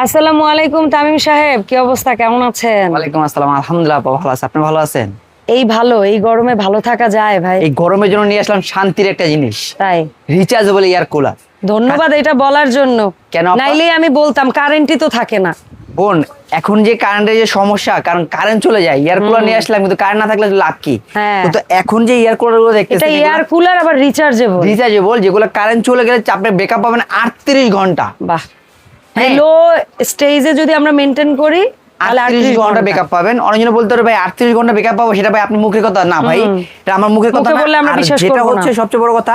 আসসালামু আলাইকুম তামিম সাহেব, কি অবস্থা, কেমন আছেন? ওয়ালাইকুম আসসালাম, আলহামদুলিল্লাহ আপা ভালো আছি। আপনি ভালো আছেন? এই ভালো, এই গরমে ভালো থাকা যায় ভাই? এই গরমের জন্য নিয়ে আসলাম শান্তির একটা জিনিস, তাই রিচার্জেবল এয়ার কুলার। ধন্যবাদ এটা বলার জন্য। কেন আপা? নাইলে আমি বলতাম কারেন্টই তো থাকে না। বোন, এখন যে কারেন্টের যে সমস্যা, কারণ কারেন্ট চলে যায়, এয়ার কুলার নিয়ে আসলাম, কিন্তু কারেন্ট না থাকলে লাভ কি? হ্যাঁ। তো এখন যে এয়ার কুলার গুলো এটা দেখতেছেন, এয়ার কুলার আবার রিচার্জেবল। রিচার্জেবল, যেগুলো কারেন্ট চলে গেলে আপনি ব্যাকআপ পাবেন 38 ঘন্টা। বাহ, হ্যাঁ। লো স্টেজে যদি আমরা মেনটেন করি তাহলে 38 ঘন্টা ব্যাকআপ পাবেন। অনেকজন বলতে পারে ভাই 38 ঘন্টা ব্যাকআপ পাবো, সেটা ভাই আপনি মুখের কথা না ভাই, এটা আমার মুখের কথা মুখে না। বললে আমরা আর বিশ্বাস যেটা করব না। হচ্ছে সবচেয়ে বড় কথা,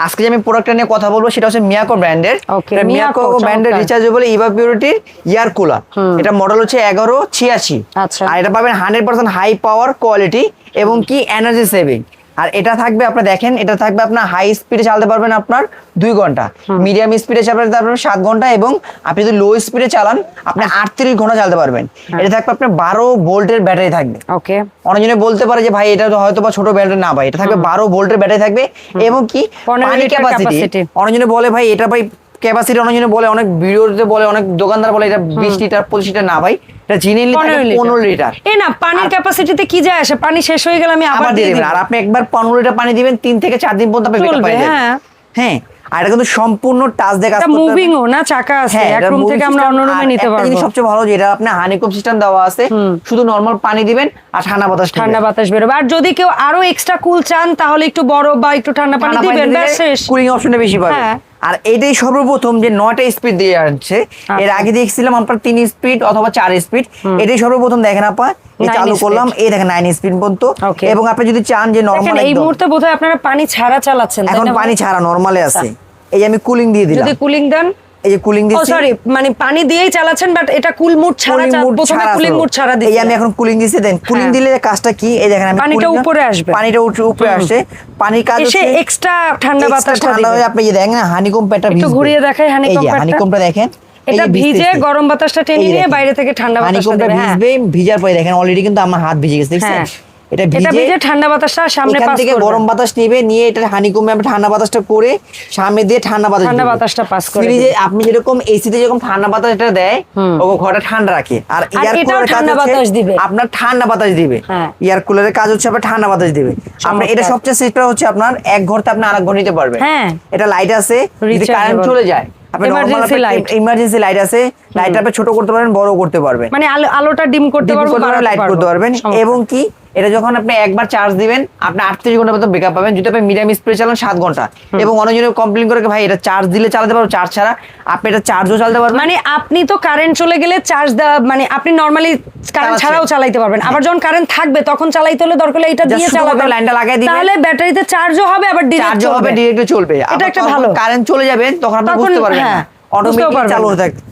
আজকে যে আমি প্রোডাক্টটা নিয়ে কথা বলবো সেটা হচ্ছে মিয়াকো ব্র্যান্ডের। Okay, মিয়াকো মিয়াকো, ব্র্যান্ডের চমৎকার। রিচার্জেবল ইভা পিউরিটির এয়ার কুলার। এটা মডেল হচ্ছে 1186। আচ্ছা। আর এটা পাবেন 100% হাই পাওয়ার কোয়ালিটি এবং কি এনার্জি সেভিং। আর এটা থাকবে, আপনার দেখেন, এটা থাকবে আপনার হাই স্পিডে চালাতে পারবেন আপনার 2 ঘন্টা, মিডিয়াম স্পিডে চালাতে পারবেন 7 ঘন্টা, এবং আপনি যদি লো স্পিডে চালান আপনি 38 ঘন্টা চালাতে পারবেন। এটা থাকবে আপনার 12 ভোল্টের ব্যাটারি থাকবে। ওকে, অনেকজনে বলতে পারে যে ভাই এটা তো হয়তো বা ছোট ব্যাটারি, না ভাই, এটা থাকবে 12 ভোল্টের ব্যাটারি থাকবে এবং কি 15 পানি লিটার ক্যাপাসিটি। capacity। অনেকজনে বলে ভাই এটা ভাই ক্যাপাসিটি, অনেকজনে বলে, অনেক ভিডিওতে বলে, অনেক দোকানদার বলে এটা 20 লিটার 25 লিটার, না ভাই, এটা জেনুইনলি 15 লিটার। এ না, পানির ক্যাপাসিটিতে কি যায় আসে? পানি শেষ হয়ে গেলে আমি আবার আবার দিয়ে দিয়ে দিবেন, দিব। আর আপনি একবার 15 লিটার পানি দিবেন, 3 থেকে 4 দিন পর্যন্ত আপনি ব্যাকআপ চলবে, পাবেন। হ্যাঁ। হ্যাঁ, আর এটা কিন্তু সম্পূর্ণ টাচ দিয়ে কাজ এটা করতে পারবেন। মুভিং ও না, চাকা আছে, হ্যাঁ, এক এটা রুম moving থেকে আমরা system। অন্য রুমে আর নিতে একটা পারবো। জিনিস সবচেয়ে ভালো, যেটা আপনি হানিকম সিস্টেম দেওয়া আছে, শুধু নরমাল পানি দিবেন আর ঠান্ডা বাতাস নেবেন। ঠান্ডা বাতাস বেরোবে। আর যদি কেউ আরো এক্সট্রা কুল চান তাহলে একটু বরফ বা একটু ঠান্ডা পানি দিবেন, ব্যাস শেষ। কুলিং অপশনটা বেশি পাবেন। হ্যাঁ। আর এটাই সর্বপ্রথম যে 9টা স্পিড দিয়ে আসছে। এর আগে দেখছিলাম আপনার 3 স্পিড অথবা 4 স্পিড। এটাই সর্বপ্রথম, দেখেন আপা, এই 9 চালু speed। করলাম, এই দেখেন 9 স্পিড পর্যন্ত। Okay। এবং আপনি যদি চান যে দেখেন নরমাল, এই মুহূর্তে বোধহয় আপনারা পানি ছাড়া চালাচ্ছেন, তাই এখন না? পানি ছাড়া নরমালে আছে। এই যে আমি কুলিং দিয়ে দিলাম, যদি কুলিং দেন, এই যে কুলিং ও দিচ্ছি, সরি, মানে পানি দিয়েই চালাচ্ছেন, বাট এটা কুল মুড ছাড়া কুলিং মুড প্রথমে ছাড়া কুলিং ছিল। মুড ছাড়া এই দিই। যে আমি এখন কুলিং দিচ্ছি, দেন কুলিং হ্যাঁ। দিলে কাজটা কি, এই দেখেন আমি পানিটা cooling দিলাম, উপরে আসবে। পানিটা উপরে আসে, পানির কাজ এসে হচ্ছে এক্সট্রা ঠান্ডা extra বাতাসটা ঠান্ডা দিবে। হয়ে আপনি যে দেখেন না হানিকম প্যাডটা একটু ভিজবে। ঘুরিয়ে দেখাই এই হানিকম যে প্যাডটা। হানিকমটা দেখেন, এই এটা যে ভিজে ভিজতেছে। গরম বাতাসটা টেনে এই যে নিয়ে দেখেন, বাইরে থেকে ঠান্ডা বাতাসটা হানিকমটা দেবে। হ্যাঁ, ভিজবে, ভিজার পরে দেখেন অলরেডি কিন্তু আমার হাত ভিজে গেছে, দেখছেন? হ্যাঁ। এটা এটা ভিজে ভিজে ঠান্ডা বাতাসটা সামনে এখান পাস থেকে করবে। গরম বাতাস নেবে, নিয়ে এটা হানিকমে আপনি ঠান্ডা বাতাসটা করে সামনে দিয়ে ঠান্ডা ঠান্ডা দিবে। বাতাসটা পাস করে ফ্রিজে আপনি যেরকম এসিতে যেরকম ঠান্ডা বাতাসটা দেয়, ও ঘরটা ঠান্ডা রাখে। আর এয়ার এটাও কুলারের কাজ ঠান্ডা হচ্ছে বাতাস দিবে। আপনার ঠান্ডা বাতাস দিবে। হ্যাঁ। এয়ার কুলারের কাজ হচ্ছে আপনার ঠান্ডা বাতাস দিবে। আপনার এটা চমৎকার। সবচেয়ে সেটা হচ্ছে আপনার এক ঘর থেকে আপনি আরেক ঘর নিতে পারবেন। হ্যাঁ। এটা লাইট আছে, যদি Rechargeable। কারেন্ট চলে যায় আপনি normal Emergency light। Emergency light আছে, লাইটটা আপনি ছোট করতে পারবেন, বড় করতে পারবেন, মানে আলোটা ডিম করতে পারবো, বাড়াতে লাইট পারবো। করতে পারবেন। চমৎকার। এবং কি এটা যখন আপনি একবার চার্জ দিবেন আপনি 38 ঘন্টা পর্যন্ত ব্যাকআপ পাবেন, যদি আপনি মিডিয়াম স্পিডে চালান 7 ঘন্টা। এবং অনেকজন কমপ্লেইন করে ভাই এটা চার্জ দিলে চালাতে পারবো, চার্জ ছাড়া আপনি এটা চার্জও চালাতে পারবেন। মানে আপনি তো কারেন্ট চলে গেলে চার্জ দেওয়া, মানে আপনি নরমালি কারেন্ট চালাচ্ছেন। ছাড়াও চালাইতে পারবেন। আবার যখন কারেন্ট থাকবে তখন চালাইতে হলে দরকার হলে এটা Just দিয়ে শুধু চালাবেন, লাইনটা লাগাই দিবেন, তাহলে ব্যাটারিতে চার্জও হবে, আবার চার্জ ডিরেক্ট হবে, চলবে। ডিরেক্টলি চলবে। এটা একটা ভালো। কারেন্ট চলে যাবে তখন আপনি তখন, বুঝতে পারবেন হ্যাঁ, না, অটোমেটিক পারবেন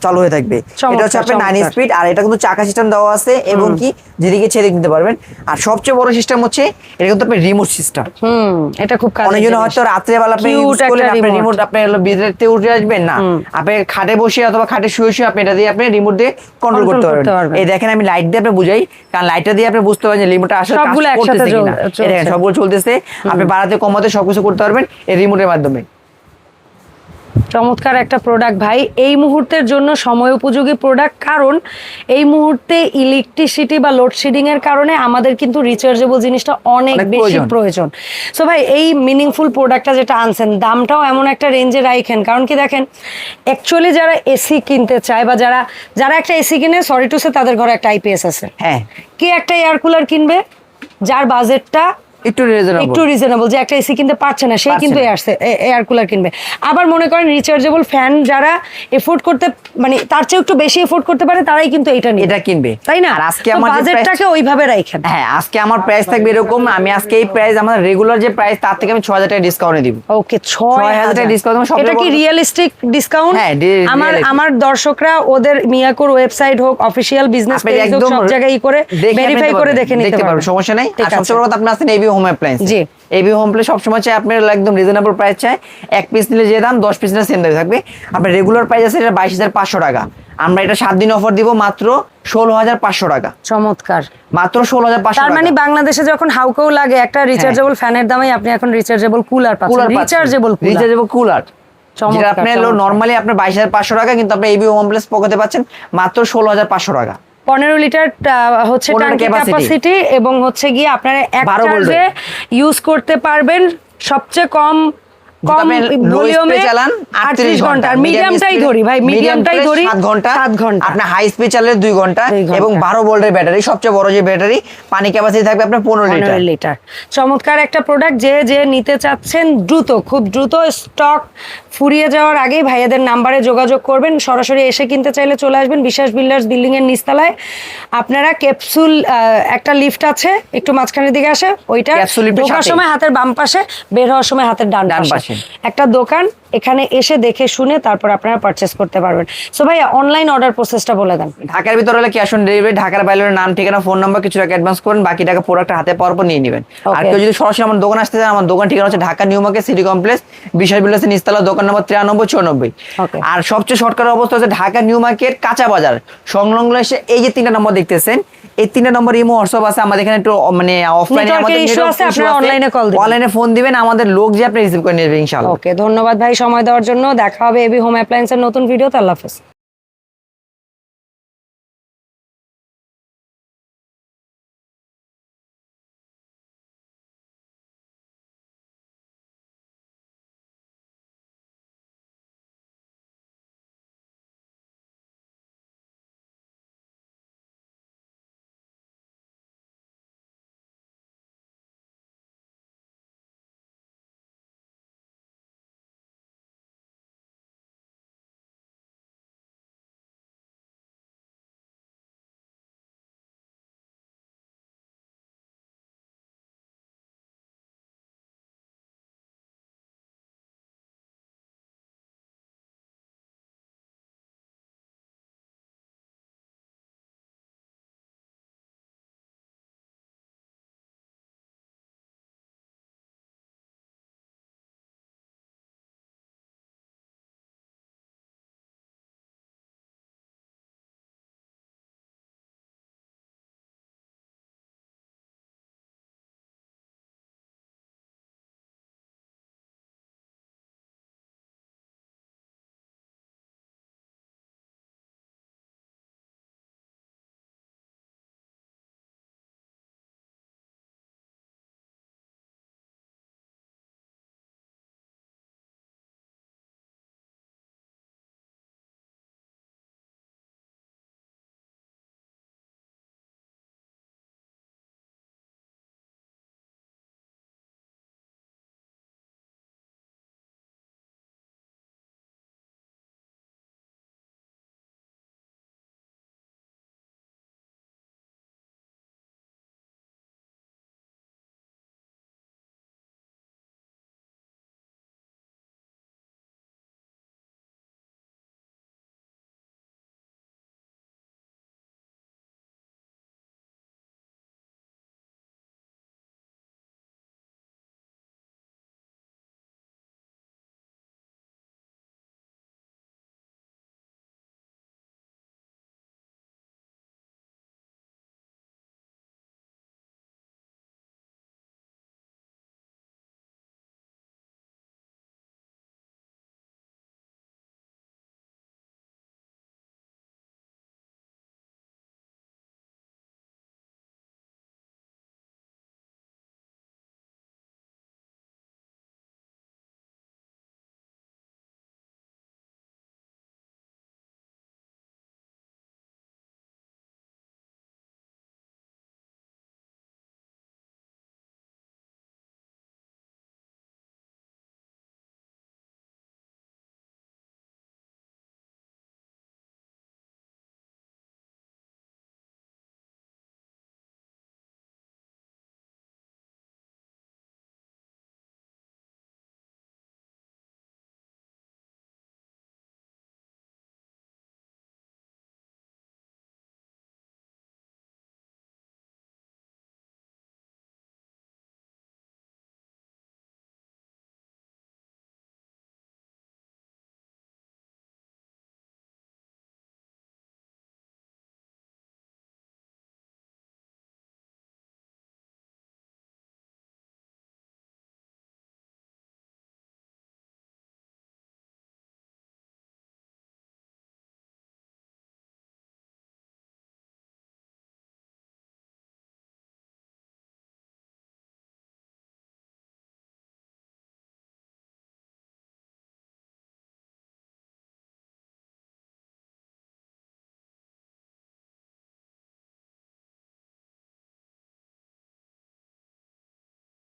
চালু হয়ে থাকবে। এটা হচ্ছে আপনার 9 চমৎকার। স্পিড, আর এটা কিন্তু চাকা সিস্টেম দেওয়া আছে, এবং কি যেদিকে ছেড়ে নিতে পারবেন। আর সবচেয়ে বড় সিস্টেম হচ্ছে এটা কিন্তু আপনার রিমোট সিস্টেম। এটা খুব কাজের অনেকজন জিনিস। হয়তো রাত্রে বেলা আপনি Cute ইউজ করলেন, একটা আপনি remote। রিমোট আপনি বিদ্যুতে উঠে আসবেন না, আপনি খাটে বসে অথবা খাটে শুয়ে আপনি এটা দিয়ে আপনি রিমোট দিয়ে কন্ট্রোল Control করতে করতে পারবেন। পারবেন। এই দেখেন আমি লাইট দিয়ে আপনি বুঝাই, কারণ লাইটটা দিয়ে আপনি বুঝতে পারবেন যে রিমোটটা আসলে কাজ সবগুলো একসাথে করতেছে কিনা। চলছে। এই দেখেন সবগুলো চলতেছে, আপনি বাড়াতে কমাতে সবকিছু করতে পারবেন এই রিমোটের মাধ্যমে। চমৎকার একটা প্রোডাক্ট ভাই, এই মুহূর্তের জন্য সময় উপযোগী প্রোডাক্ট। কারণ এই মুহূর্তে ইলেকট্রিসিটি বা লোডশেডিং এর কারণে আমাদের কিন্তু রিচার্জেবল জিনিসটা অনেক অনেক বেশি প্রয়োজন। সো ভাই এই মিনিংফুল প্রোডাক্টটা যেটা আনছেন, দামটাও এমন একটা রেঞ্জে রাখেন, কারণ কি দেখেন অ্যাকচুয়ালি যারা এসি কিনতে চায় বা যারা একটা এসি কিনে, সরি টু সে, তাদের ঘরে একটা আইপিএস আছে। হ্যাঁ, কে একটা এয়ার কুলার কিনবে যার বাজেটটা একটু একটু রিজনেবল, যে একটা এসি কিনতে পারছে না সেই কিন্তু এয়ার কুলার কিনবে। আবার মনে করেন রিচার্জেবল ফ্যান যারা এফোর্ড করতে, মানে তার চেয়ে একটু বেশি এফোর্ড করতে পারে, তারাই কিন্তু এটা কিনবে, তাই না? আর আজকে আমার বাজেটটাকে ওইভাবে রাখেন। হ্যাঁ, আজকে আমার প্রাইস থাকবে এরকম, আমি আজকে এই প্রাইস আমার রেগুলার যে প্রাইস তার থেকে আমি 6000 টাকা ডিসকাউন্টে দিব। ওকে, 6000 টাকা ডিসকাউন্ট। এটা কি রিয়েলিস্টিক ডিসকাউন্ট? হ্যাঁ, আমার দর্শকরা ওদের মিয়াকোর ওয়েবসাইট হোক, অফিশিয়াল বিজনেস পেজ হোক, সব জায়গায় করে ভেরিফাই করে দেখে নিতে পারবেন, সমস্যা নাই। আর সবচেয়ে বড় কথা, আপনি আসেন এবি হোম অ্যাপ্লায়েন্স। জি, এবি হোম প্লে সবসময় চাই আপনার একদম রিজনেবল প্রাইস চাই। এক পিস নিলে যে দাম 10 পিস নিলে সেম দাম থাকবে। আপনার রেগুলার প্রাইস আছে এটা 22500 টাকা, আমরা এটা 7 দিন অফার দিব মাত্র 16500 টাকা। চমৎকার, মাত্র 16500 তার টাকা। মানে বাংলাদেশে যখন হাউকাও লাগে একটা রিচার্জেবল ফ্যানের দামে আপনি এখন রিচার্জেবল কুলার পাচ্ছেন, রিচার্জেবল কুলার। চমৎকার, যেটা আপনি চমৎকার। নরমালি আপনার 22,500 টাকা, কিন্তু আপনি এবি হোম প্লাস পকেটে পাচ্ছেন মাত্র 16,500 টাকা। 15 লিটার হচ্ছে 15 ট্যাঙ্কি capacity। ক্যাপাসিটি, এবং হচ্ছে গিয়ে আপনারা এক 12 ভোল্টের। চার্জে ইউজ করতে পারবেন সবচেয়ে কম যদি আপনি low ভলিউমে speed চালান 38 ঘন্টা। মিডিয়ামটাই ধরি ভাই, মিডিয়ামটাই ধরি 7 ঘন্টা। 7 ঘন্টা। আপনি হাই স্পিড চালালে 2 ঘন্টা 2 ঘন্টা। এবং 12 ভোল্টের ব্যাটারি, সবচেয়ে বড় যে ব্যাটারি, পানি ক্যাপাসিটি থাকবে আপনার 15 লিটার। 15 লিটার। চমৎকার একটা প্রোডাক্ট, যে যে নিতে চাচ্ছেন দ্রুত, খুব দ্রুত স্টক ফুরিয়ে যাওয়ার আগেই ভাইয়াদের নাম্বারে যোগাযোগ করবেন। সরাসরি এসে কিনতে চাইলে চলে আসবেন বিশ্বাস বিল্ডার্স বিল্ডিং এর নিচতলায়। আপনারা ক্যাপসুল একটা লিফট আছে একটু মাঝখানের দিকে আসে, ওইটা ক্যাপসুল লিফটের ঢোকার সাথে। সময় হাতের বাম পাশে, বের হওয়ার সময় হাতের ডান ডান পাশে পাশে। একটা দোকান, এখানে এসে দেখে শুনে তারপর আপনারা পারচেস করতে পারবেন। সো ভাইয়া অনলাইন অর্ডার প্রসেসটা বলে দেন। ঢাকার ভিতরে হলে ক্যাশ অন ডেলিভারি, ঢাকার বাইরে হলে নাম, ঠিকানা, ফোন নাম্বার কিছু টাকা অ্যাডভান্স করেন, বাকি টাকা প্রোডাক্ট হাতে পাওয়ার পর নিয়ে নেবেন। আর Okay. কেউ যদি সরাসরি আমার দোকান আসতে চান, আমার দোকান ঠিকানা হচ্ছে Dhaka new market city complex, বিশাল বিল্ডার্সের নিচতলা, দোকান নম্বর 9394। Okay. আর সবচেয়ে শর্টকাট অবস্থা হচ্ছে ঢাকা নিউ মার্কেট কাঁচা বাজার সংলগ্ন এসে এই যে 3টা নম্বর দেখতেছেন, এই 3টা নম্বর ইমো হোয়াটসঅ্যাপ আছে আমাদের এখানে, একটু মানে অফলাইনে Network এর issue আছে, আপনারা online-এ call দিবেন। অনলাইনে ফোন দিবেন, আমাদের লোক যে আপনি রিসিভ করে নেবে ইনশাআল্লাহ। ওকে, ধন্যবাদ ভাই সময় দেওয়ার জন্য। দেখা হবে এবি হোম অ্যাপ্লায়েন্সের নতুন ভিডিওতে। আল্লাহ হাফেজ।